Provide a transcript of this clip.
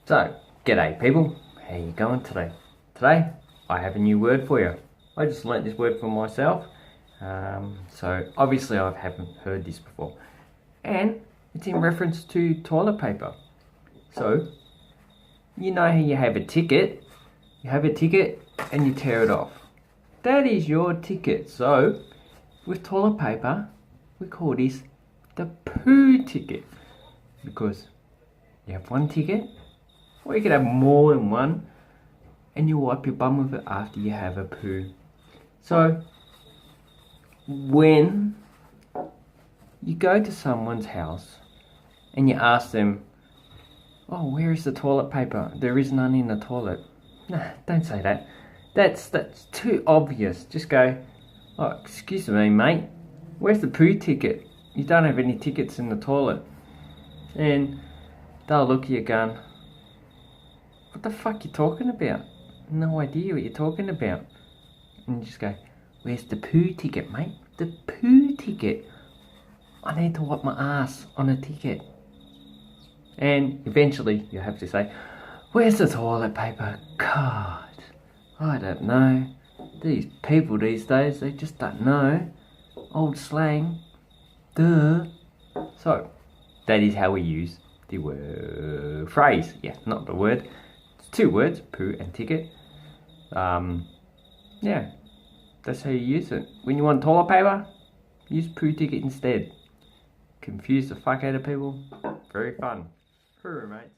So, g'day people, how you going today? Today, I have a new word for you. I just learnt this word for myself, so obviously I haven't heard this before. And it's in reference to toilet paper. So, you know how you have a ticket and you tear it off. That is your ticket. So, with toilet paper, we call this the poo ticket. Because you have one ticket, or you could have more than one, and you wipe your bum with it after you have a poo. So, when you go to someone's house and you ask them, oh, where is the toilet paper? There is none in the toilet. Nah, don't say that. That's too obvious. Just go, oh, excuse me, mate, where's the poo ticket? You don't have any tickets in the toilet. And they'll look at you going, what the fuck you talking about? No idea what you're talking about. And you just go, where's the poo ticket, mate? The poo ticket. I need to wipe my ass on a ticket. And eventually you have to say, where's the toilet paper? God, I don't know. These people these days, they just don't know. Old slang. Duh. So, that is how we use the word phrase. Yeah, not the word. It's two words, poo and ticket. Yeah, that's how you use it. When you want toilet paper, use poo ticket instead. Confuse the fuck out of people. Very fun. Hooroo, mates.